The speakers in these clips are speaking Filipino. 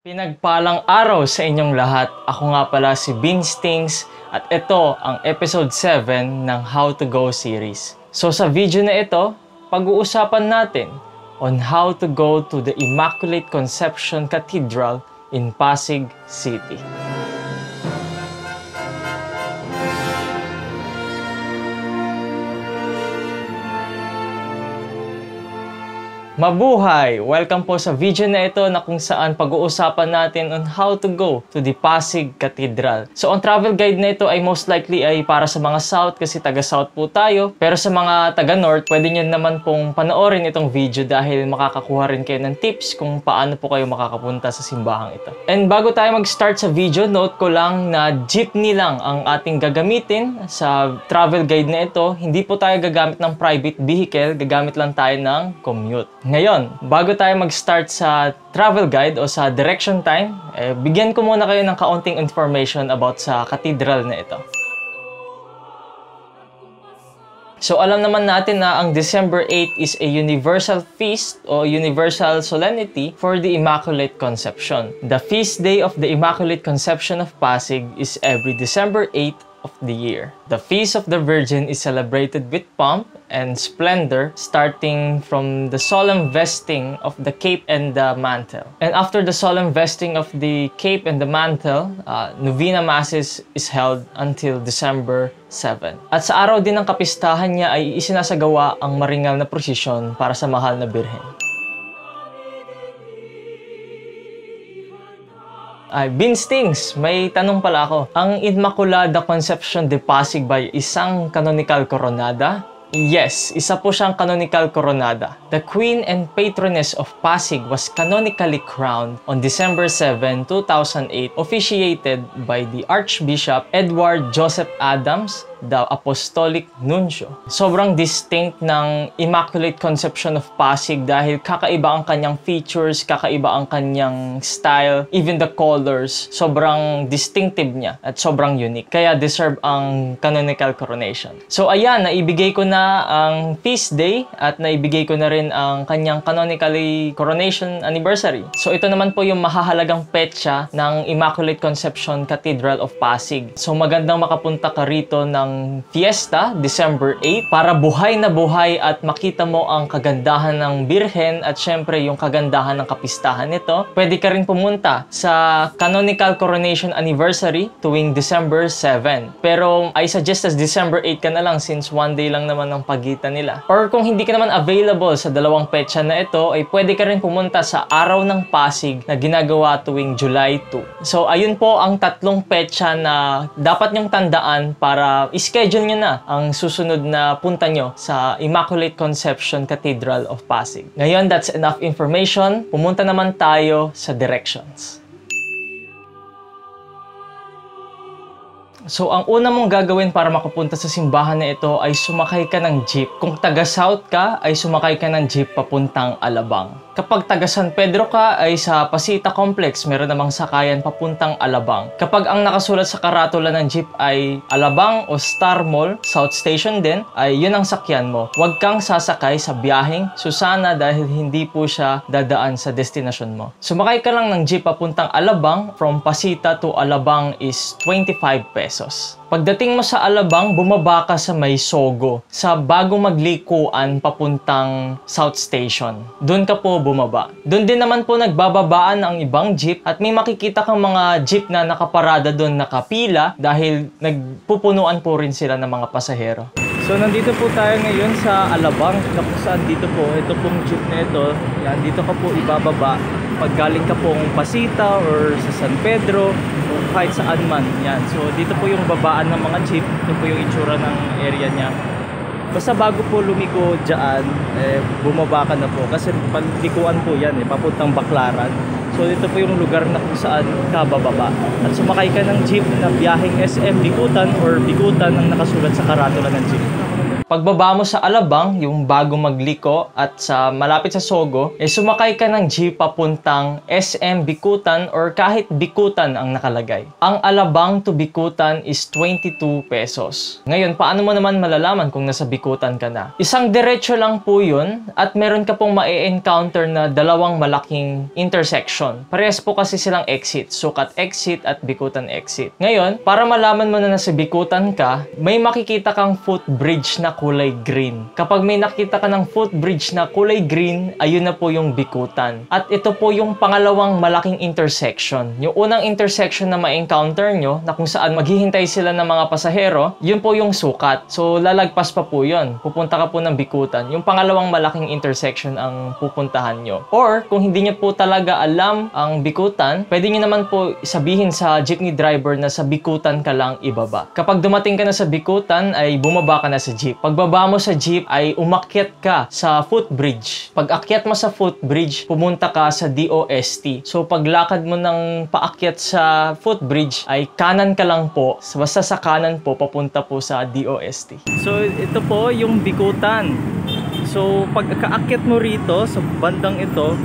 Pinagpalang araw sa inyong lahat. Ako nga pala si Vince Tings at ito ang episode 7 ng How to Go series. So sa video na ito, pag-uusapan natin on how to go to the Immaculate Conception Cathedral in Pasig City. Mabuhay! Welcome po sa video na ito na kung saan pag-uusapan natin on how to go to the Pasig Cathedral. So ang travel guide na ito ay most likely ay para sa mga South kasi taga-South po tayo. Pero sa mga taga-North, pwede nyo naman pong panoorin itong video dahil makakakuha rin kayo ng tips kung paano po kayo makakapunta sa simbahang ito. And bago tayo mag-start sa video, note ko lang na jeepney lang ang ating gagamitin sa travel guide na ito. Hindi po tayo gagamit ng private vehicle, gagamit lang tayo ng commute. Ngayon, bago tayo mag-start sa travel guide o sa direction time, bigyan ko muna kayo ng kaunting information about sa cathedral na ito. So alam naman natin na ang December 8 is a universal feast o universal solemnity for the Immaculate Conception. The feast day of the Immaculate Conception of Pasig is every December 8 of the year. The Feast of the Virgin is celebrated with pomp and splendor starting from the solemn vesting of the cape and the mantle. And after the solemn vesting of the cape and the mantle, Novena Masses is held until December 7. At sa araw din ng kapistahan niya ay isinasagawa ang maringal na prosesyon para sa mahal na Birhen. Vince Tings, may tanong pala ako. Ang Immaculada Conception de Pasig ba isang canonical coronada? Yes, isa po siyang canonical coronada. The Queen and Patroness of Pasig was canonically crowned on December 7, 2008, officiated by the Archbishop Edward Joseph Adams, the Apostolic Nuncio. Sobrang distinct ng Immaculate Conception of Pasig dahil kakaiba ang kanyang features, kakaiba ang kanyang style, even the colors. Sobrang distinctive niya at sobrang unique. Kaya deserve ang canonical coronation. So ayan, naibigay ko na ang feast day at naibigay ko na rin ang kanyang canonically coronation anniversary. So ito naman po yung mahahalagang petsa ng Immaculate Conception Cathedral of Pasig. So magandang makapunta ka rito ng fiesta, December 8, para buhay na buhay at makita mo ang kagandahan ng Birhen at syempre yung kagandahan ng kapistahan nito. Pwede ka rin pumunta sa canonical coronation anniversary tuwing December 7. Pero I suggest as December 8 ka na lang since one day lang naman ang pagitan nila. Or kung hindi ka naman available sa dalawang petsa na ito, ay pwede ka rin pumunta sa Araw ng Pasig na ginagawa tuwing July 2. So ayun po ang tatlong petsa na dapat nyong tandaan para schedule nyo na ang susunod na punta nyo sa Immaculate Conception Cathedral of Pasig. Ngayon, that's enough information. Pumunta naman tayo sa directions. So, ang una mong gagawin para makapunta sa simbahan na ito ay sumakay ka ng jeep. Kung taga-South ka, ay sumakay ka ng jeep papuntang Alabang. Kapag taga San Pedro ka, ay sa Pasita Complex, meron namang sakayan papuntang Alabang. Kapag ang nakasulat sa karatula ng jeep ay Alabang o Star Mall, South Station din, ay yun ang sakyan mo. Huwag kang sasakay sa biyaheng Susana dahil hindi po siya dadaan sa destinasyon mo. Sumakay ka lang ng jeep papuntang Alabang, from Pasita to Alabang is 25 pesos. Pagdating mo sa Alabang, bumaba ka sa May Sogo, sa bagong maglikuan papuntang South Station. Doon ka po bumaba. Doon din naman po nagbababaan ang ibang jeep at may makikita kang mga jeep na nakaparada doon, nakapila dahil nagpupunuan po rin sila ng mga pasahero. So nandito po tayo ngayon sa Alabang, na kung saan dito po, ito pong jeep na ito, yan, dito ka po ibababa pag galing ka pong Pasita or sa San Pedro o kahit saan man, yan. So dito po yung babaan ng mga jeep, ito po yung itsura ng area niya. Basta bago po lumiko dyan, bumaba ka na po kasi paglikuan po yan, papuntang Baclaran. So dito po yung lugar na kung saan ka bababa. At sumakay ka ng jeep na biyaheng SM Bikutan or Bikutan ang nakasulat sa karatula ng jeep. Pagbaba mo sa Alabang, yung bago magliko at sa malapit sa Sogo, sumakay ka ng jeep papuntang SM Bikutan or kahit Bikutan ang nakalagay. Ang Alabang to Bikutan is 22 pesos. Ngayon, paano mo naman malalaman kung nasa Bikutan ka na? Isang diretso lang po yun at meron ka pong ma-encounter na dalawang malaking intersection. Parehas po kasi silang exit, Sukat exit at Bikutan exit. Ngayon, para malaman mo na nasa Bikutan ka, may makikita kang footbridge na kulay green. Kapag may nakita ka ng footbridge na kulay green, ayun na po yung Bikutan. At ito po yung pangalawang malaking intersection. Yung unang intersection na ma-encounter nyo, na kung saan maghihintay sila ng mga pasahero, yun po yung Sukat. So, lalagpas pa po yun. Pupunta ka po ng Bikutan. Yung pangalawang malaking intersection ang pupuntahan nyo. Or, kung hindi nyo po talaga alam ang Bikutan, pwede nyo naman po sabihin sa jeepney driver na sa Bikutan ka lang ibaba. Kapag dumating ka na sa Bikutan, ay bumaba ka na sa jeep. Pagbaba mo sa jeep, ay umakyat ka sa footbridge. Pag akyat mo sa footbridge, pumunta ka sa DOST. So, paglakad mo ng paakyat sa footbridge, ay kanan ka lang po. Basta sa kanan po, papunta po sa DOST. So, ito po yung Bikutan. So, pag kaakyat mo rito, sa bandang ito,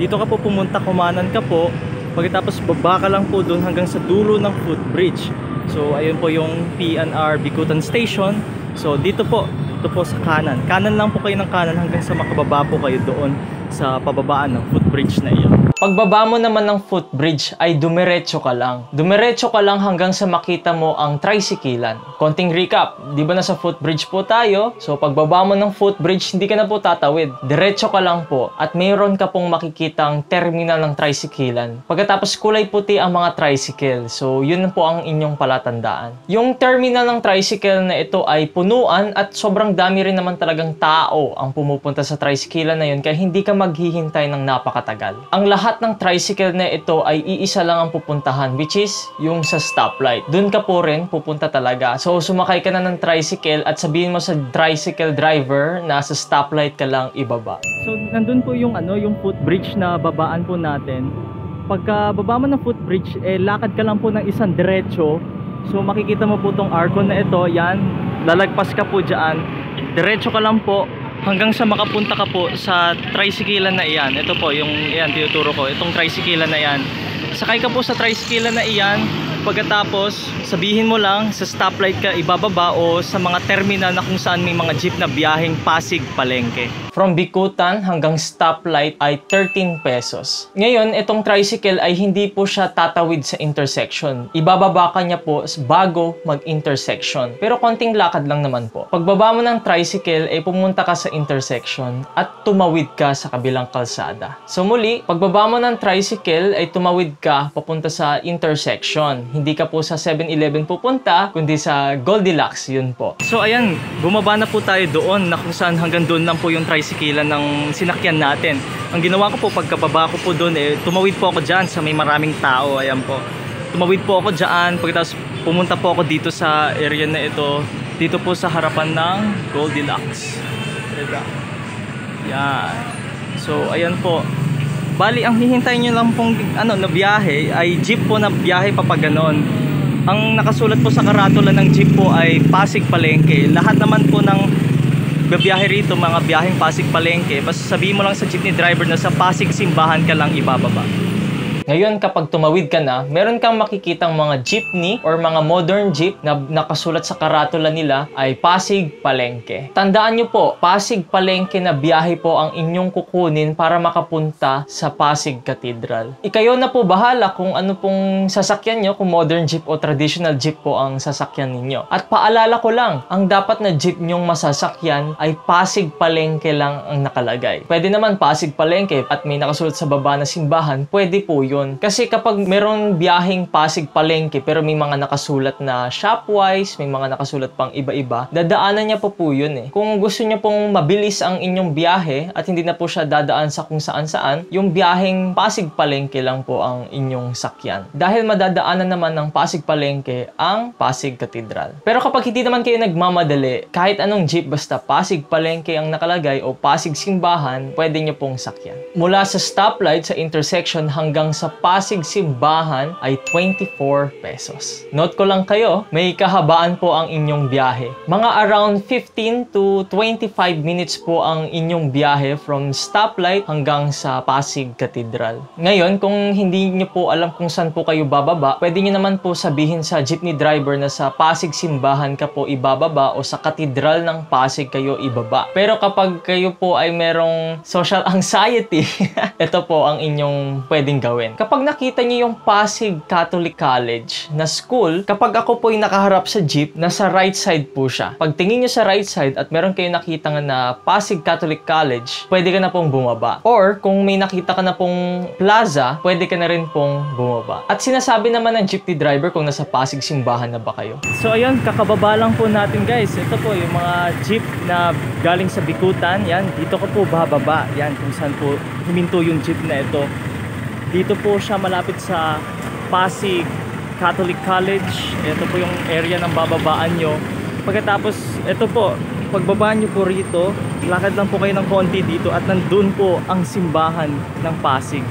dito ka po pumunta, kumanan ka po. Pagkatapos, baba ka lang po doon hanggang sa dulo ng footbridge. So, ayun po yung PNR Bikutan Station. So, dito po, ito po sa kanan. Kanan lang po kayo ng kanan hanggang sa makababa po kayo doon sa pababaan ng footbridge na iyon. Pagbaba mo naman ng footbridge ay dumiretso ka lang. Dumiretso ka lang hanggang sa makita mo ang tricyclean. Konting recap, di ba nasa footbridge po tayo? So pagbaba mo ng footbridge, hindi ka na po tatawid. Diretso ka lang po at mayroon ka pong makikitang terminal ng tricyclean. Pagkatapos kulay puti ang mga tricycle. So yun po ang inyong palatandaan. Yung terminal ng tricycle na ito ay punuan at sobrang dami rin naman talagang tao ang pumupunta sa tricyclean na yun kaya hindi ka maghihintay ng napakatagal. Ang lahat ng tricycle na ito ay iisa lang ang pupuntahan, which is yung sa stoplight. Doon ka po rin pupunta talaga. So sumakay ka na ng tricycle at sabihin mo sa tricycle driver na sa stoplight ka lang ibaba. So nandun po yung yung footbridge na babaan po natin. Pagka baba mo ng footbridge, lakad ka lang po ng isang diretso. So makikita mo po tong Arcon na ito, yan. Lalagpas ka po dyan. Diretso ka lang po hanggang sa makapunta ka po sa tricyclean na iyan. Ito po yung tinuturo ko, itong tricyclean na iyan. Sakay ka po sa tricyclean na iyan. Pagkatapos sabihin mo lang sa stoplight ka ibababa o sa mga terminal na kung saan may mga jeep na biyaheng Pasig Palengke. From Bikutan hanggang stoplight ay 13 pesos. Ngayon, itong tricycle ay hindi po siya tatawid sa intersection. Ibababa ka niya po bago mag-intersection. Pero konting lakad lang naman po. Pagbaba mo ng tricycle ay pumunta ka sa intersection at tumawid ka sa kabilang kalsada. So muli, pagbaba mo ng tricycle ay tumawid ka papunta sa intersection. Hindi ka po sa 7-Eleven pupunta, kundi sa Goldilocks, yun po. So ayan, bumaba na po tayo doon na kung saan hanggang doon lang po yung tricycle ng sinakyan natin. Ang ginawa ko po pagkababa ko po doon, tumawid po ako dyan sa may maraming tao. Ayan po. Tumawid po ako dyan, pagkatapos pumunta po ako dito sa area na ito, dito po sa harapan ng Goldilocks. Yan. So ayan po. Bali, ang hihintayin nyo lang pong na biyahe ay jeep po na biyahe papaganon. Ang nakasulat po sa karatula ng jeep po ay Pasig Palengke. Lahat naman po ng biyahe rito, mga biyaheng Pasig Palengke, basta sabihin mo lang sa jeepney driver na sa Pasig Simbahan ka lang ibababa. Ngayon, kapag tumawid ka na, meron kang makikitang mga jeepney or mga modern jeep na nakasulat sa karatula nila ay Pasig Palengke. Tandaan nyo po, Pasig Palengke na biyahe po ang inyong kukunin para makapunta sa Pasig Cathedral. Ikayo na po bahala kung ano pong sasakyan nyo, kung modern jeep o traditional jeep po ang sasakyan ninyo. At paalala ko lang, ang dapat na jeep nyong masasakyan ay Pasig Palengke lang ang nakalagay. Pwede naman Pasig Palengke at may nakasulat sa baba na simbahan, pwede po yun. Kasi kapag meron biyaheng Pasig Palengke pero may mga nakasulat na Shopwise, may mga nakasulat pang iba-iba, dadaanan niya po yun eh. Kung gusto niyo pong mabilis ang inyong biyahe at hindi na po siya dadaan sa kung saan-saan, yung biyaheng Pasig Palengke lang po ang inyong sakyan. Dahil madadaanan naman ng Pasig Palengke ang Pasig Cathedral. Pero kapag hindi naman kayo nagmamadali, kahit anong jeep basta Pasig Palengke ang nakalagay o Pasig Simbahan, pwede niyo pong sakyan. Mula sa stoplight sa intersection hanggang sa sa Pasig Simbahan ay 24 pesos. Note ko lang kayo, may kahabaan po ang inyong biyahe. Mga around 15 to 25 minutes po ang inyong biyahe from stoplight hanggang sa Pasig Cathedral. Ngayon, kung hindi nyo po alam kung saan po kayo bababa, pwede nyo naman po sabihin sa jeepney driver na sa Pasig Simbahan ka po ibababa o sa Cathedral ng Pasig kayo ibaba. Pero kapag kayo po ay merong social anxiety, ito po ang inyong pwedeng gawin. Kapag nakita nyo yung Pasig Catholic College na school, kapag ako po ay nakaharap sa jeep, nasa right side po siya. Pag tingin nyo sa right side at meron kayo nakita nga na Pasig Catholic College, pwede ka na pong bumaba. Or kung may nakita ka na pong plaza, pwede ka na rin pong bumaba. At sinasabi naman ng jeepney driver kung nasa Pasig Simbahan na ba kayo. So ayun, kakababa lang po natin guys. Ito po yung mga jeep na galing sa Bikutan. Yan, dito ko po bababa. Yan, kung saan po huminto yung jeep na ito. Dito po siya malapit sa Pasig Catholic College. Ito po yung area ng bababaan nyo. Pagkatapos, ito po, pagbaba nyo po rito, lakad lang po kayo ng konti dito at nandun po ang simbahan ng Pasig.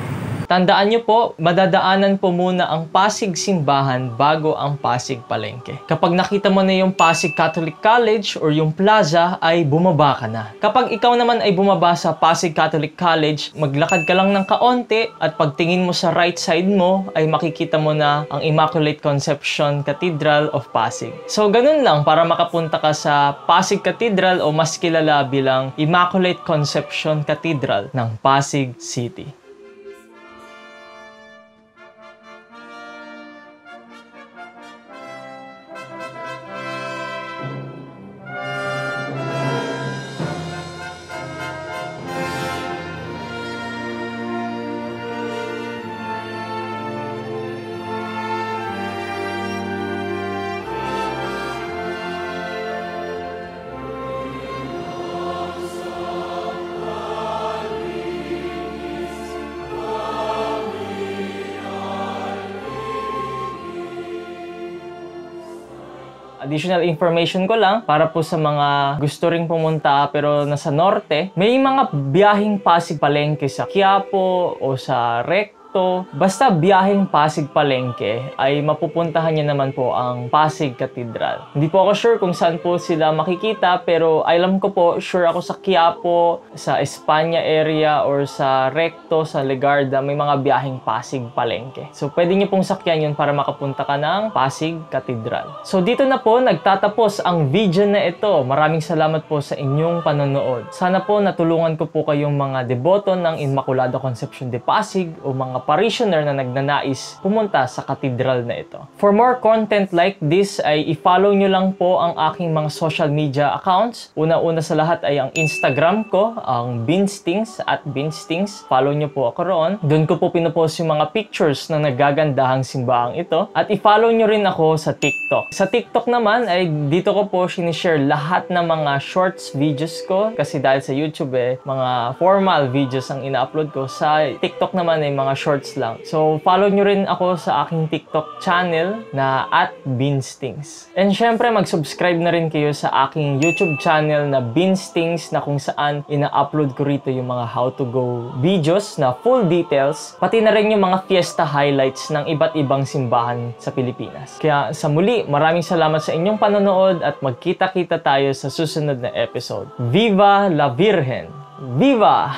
Tandaan nyo po, madadaanan po muna ang Pasig Simbahan bago ang Pasig Palengke. Kapag nakita mo na yung Pasig Catholic College or yung plaza, ay bumaba ka na. Kapag ikaw naman ay bumaba sa Pasig Catholic College, maglakad ka lang ng kaonte at pagtingin mo sa right side mo, ay makikita mo na ang Immaculate Conception Cathedral of Pasig. So, ganun lang para makapunta ka sa Pasig Cathedral o mas kilala bilang Immaculate Conception Cathedral ng Pasig City. Additional information ko lang para po sa mga gusto ring pumunta pero nasa norte, may mga biyaheng Pasig Palengke sa Quiapo o sa Recto. Basta biyaheng Pasig Palengke ay mapupuntahan niya naman po ang Pasig Cathedral. Hindi po ako sure kung saan po sila makikita pero alam ko po, sure ako sa Quiapo, sa Espanya area or sa Recto, sa Legarda, may mga biyaheng Pasig Palengke. So pwede niyo pong sakyan yun para makapunta ka ng Pasig Cathedral. So dito na po nagtatapos ang video na ito. Maraming salamat po sa inyong panonood. Sana po natulungan ko po kayong mga deboto ng Immaculada Concepcion de Pasig o mga parishioner na nagnanais pumunta sa katedral na ito. For more content like this ay i-follow nyo lang po ang aking mga social media accounts. Una-una sa lahat ay ang Instagram ko, ang Binstings at Binstings. Follow nyo po ako roon. Doon ko po pinupost yung mga pictures ng nagagandahang simbahang ito. At i-follow nyo rin ako sa TikTok. Sa TikTok naman ay dito ko po sinishare lahat ng mga shorts videos ko. Kasi dahil sa YouTube mga formal videos ang ina-upload ko. Sa TikTok naman ay mga shorts lang. So, follow nyo rin ako sa aking TikTok channel na @Binstings. And syempre, mag-subscribe na rin kayo sa aking YouTube channel na Binstings na kung saan ina-upload ko rito yung mga how to go videos na full details, pati na rin yung mga fiesta highlights ng iba't ibang simbahan sa Pilipinas. Kaya sa muli, maraming salamat sa inyong panonood at magkita-kita tayo sa susunod na episode. Viva la Virgen! Viva!